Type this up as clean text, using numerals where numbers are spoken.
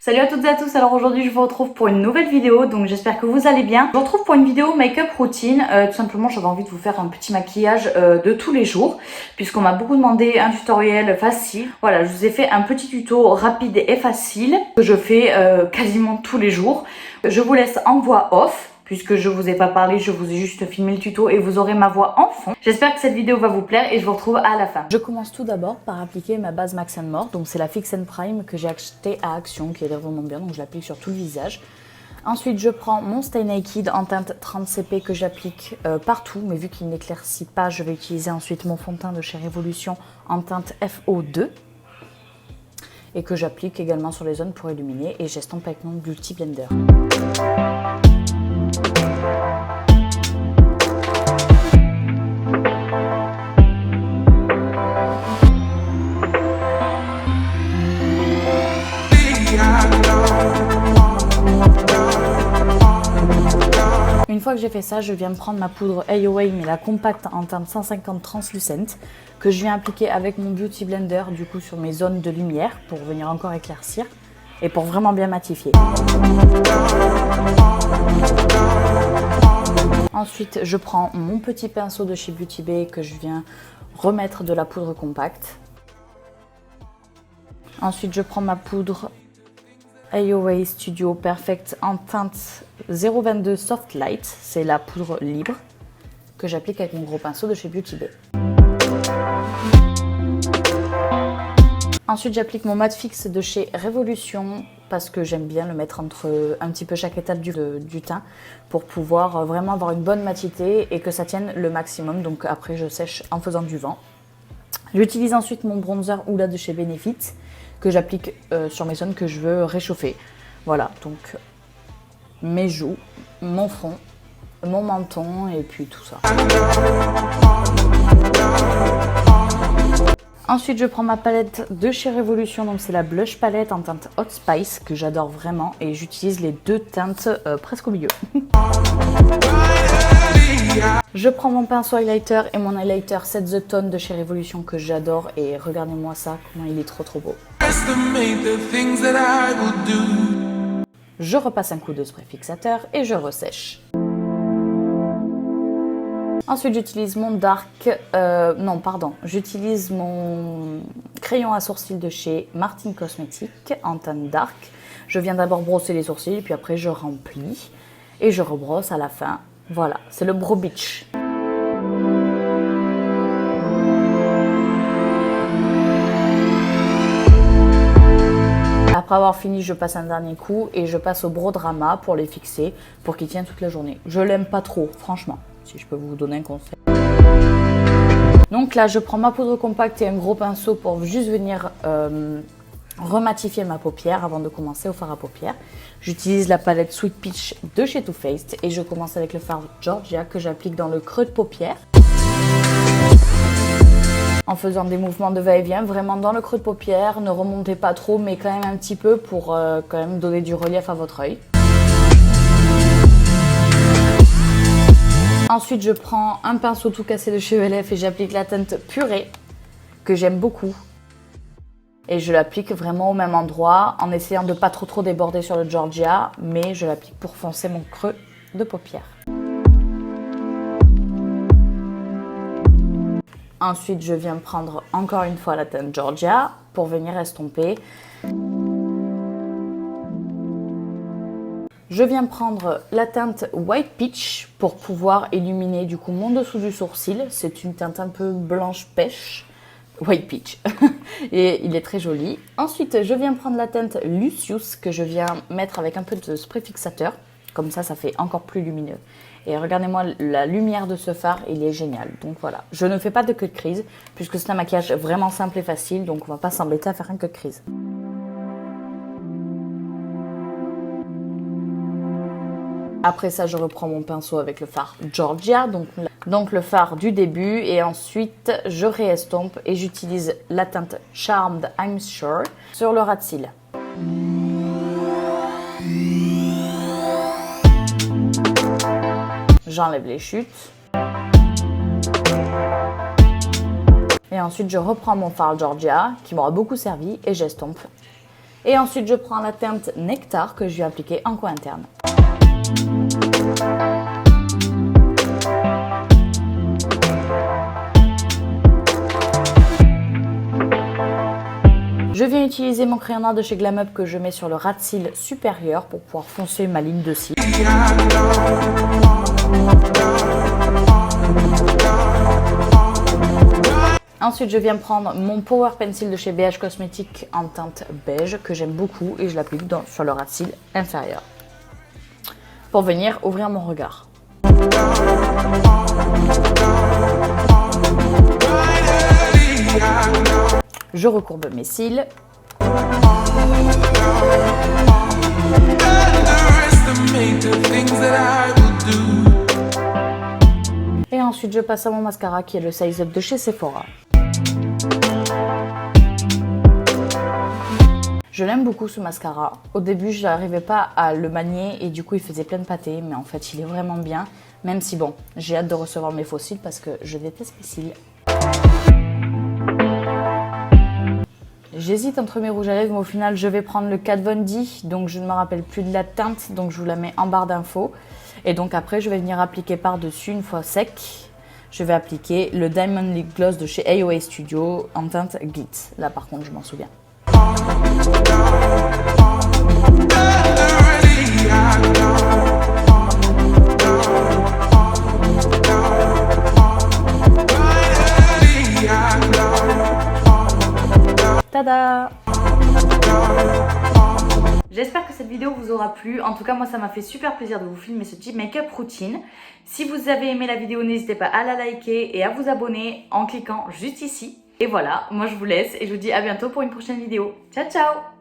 Salut à toutes et à tous, alors aujourd'hui je vous retrouve pour une nouvelle vidéo, donc j'espère que vous allez bien. Je vous retrouve pour une vidéo make-up routine, tout simplement j'avais envie de vous faire un petit maquillage de tous les jours, puisqu'on m'a beaucoup demandé un tutoriel facile. Voilà, je vous ai fait un petit tuto rapide et facile, que je fais quasiment tous les jours. Je vous laisse en voix off. Puisque je vous ai pas parlé, je vous ai juste filmé le tuto et vous aurez ma voix en fond. J'espère que cette vidéo va vous plaire et je vous retrouve à la fin. Je commence tout d'abord par appliquer ma base Max More. Donc c'est la Fix and Prime que j'ai achetée à Action, qui est vraiment bien. Donc je l'applique sur tout le visage. Ensuite, je prends mon Stay Naked en teinte 30 CP que j'applique partout. Mais vu qu'il n'éclaircit pas, je vais utiliser ensuite mon fond de teint de chez Révolution en teinte FO2. Et que j'applique également sur les zones pour illuminer. Et j'estompe avec mon Beauty Blender. Une fois que j'ai fait ça, je viens prendre ma poudre AOA, mais la compacte en teinte 150 translucente, que je viens appliquer avec mon Beauty Blender du coup sur mes zones de lumière pour venir encore éclaircir et pour vraiment bien matifier. Ensuite, je prends mon petit pinceau de chez Beauty Bay que je viens remettre de la poudre compacte. Ensuite, je prends ma poudre AOA Studio Perfect en teinte 022 Soft Light, c'est la poudre libre que j'applique avec mon gros pinceau de chez Beauty Bay. Ensuite, j'applique mon mat fixe de chez Révolution parce que j'aime bien le mettre entre un petit peu chaque étape du teint pour pouvoir vraiment avoir une bonne matité et que ça tienne le maximum. Donc après, je sèche en faisant du vent. J'utilise ensuite mon bronzer Hoola de chez Benefit que j'applique sur mes zones que je veux réchauffer. Voilà, donc mes joues, mon front, mon menton et puis tout ça. Ensuite, je prends ma palette de chez Révolution, donc c'est la Blush Palette en teinte Hot Spice que j'adore vraiment et j'utilise les deux teintes presque au milieu. Je prends mon pinceau highlighter et mon highlighter Set the Tone de chez Révolution que j'adore et regardez-moi ça, comment il est trop beau. Je repasse un coup de spray fixateur et je ressèche. Ensuite, j'utilise mon j'utilise mon crayon à sourcils de chez Martin Cosmetics en teinte dark. Je viens d'abord brosser les sourcils, puis après je remplis et je rebrosse à la fin. Voilà, c'est le Brow Beach. Après avoir fini, je passe un dernier coup et je passe au Brow Drama pour les fixer, pour qu'ils tiennent toute la journée. Je l'aime pas trop, franchement, si je peux vous donner un conseil. Donc là, je prends ma poudre compacte et un gros pinceau pour juste venir rematifier ma paupière avant de commencer au fard à paupières. J'utilise la palette Sweet Peach de chez Too Faced et je commence avec le fard Georgia que j'applique dans le creux de paupière. En faisant des mouvements de va-et-vient, vraiment dans le creux de paupière, ne remontez pas trop mais quand même un petit peu pour quand même donner du relief à votre œil. Ensuite, je prends un pinceau tout cassé de chez ELF et j'applique la teinte Purée que j'aime beaucoup. Et je l'applique vraiment au même endroit en essayant de pas trop déborder sur le Georgia, mais je l'applique pour foncer mon creux de paupière. Ensuite, je viens prendre encore une fois la teinte Georgia pour venir estomper. Je viens prendre la teinte White Peach pour pouvoir illuminer du coup mon dessous du sourcil. C'est une teinte un peu blanche pêche. White Peach et il est très joli. Ensuite, je viens prendre la teinte Lucius que je viens mettre avec un peu de spray fixateur. Comme ça fait encore plus lumineux. Et regardez-moi la lumière de ce fard, il est génial. Donc voilà, je ne fais pas de queue de crise puisque c'est un maquillage vraiment simple et facile. Donc on va pas s'embêter à faire un queue de crise. Après ça, je reprends mon pinceau avec le fard Georgia, donc le fard du début. Et ensuite, je réestompe et j'utilise la teinte Charmed I'm Sure sur le ras de cils. J'enlève les chutes. Et ensuite, je reprends mon fard Georgia qui m'aura beaucoup servi et j'estompe. Et ensuite, je prends la teinte Nectar que je vais appliquer en coin interne. Je viens utiliser mon crayon noir de chez Glam Up que je mets sur le ras de cils supérieur pour pouvoir foncer ma ligne de cils. Ensuite, je viens prendre mon Power Pencil de chez BH Cosmetics en teinte beige que j'aime beaucoup et je l'applique sur le ras de cils inférieur pour venir ouvrir mon regard. Je recourbe mes cils. Et ensuite, je passe à mon mascara qui est le Size Up de chez Sephora. Je l'aime beaucoup ce mascara. Au début, je n'arrivais pas à le manier et du coup, il faisait plein de pâtés. Mais en fait, il est vraiment bien. Même si bon, j'ai hâte de recevoir mes faux cils parce que je déteste mes cils. J'hésite entre mes rouges à lèvres, mais au final, je vais prendre le Kat Von D. Donc, je ne me rappelle plus de la teinte, donc je vous la mets en barre d'infos. Et donc, après, je vais venir appliquer par-dessus, une fois sec, je vais appliquer le Diamond Lip Gloss de chez AOA Studio en teinte Glitz. Là, par contre, je m'en souviens. Tada! J'espère que cette vidéo vous aura plu. En tout cas, moi, ça m'a fait super plaisir de vous filmer ce petit make-up routine. Si vous avez aimé la vidéo, n'hésitez pas à la liker et à vous abonner en cliquant juste ici. Et voilà, moi je vous laisse et je vous dis à bientôt pour une prochaine vidéo. Ciao, ciao!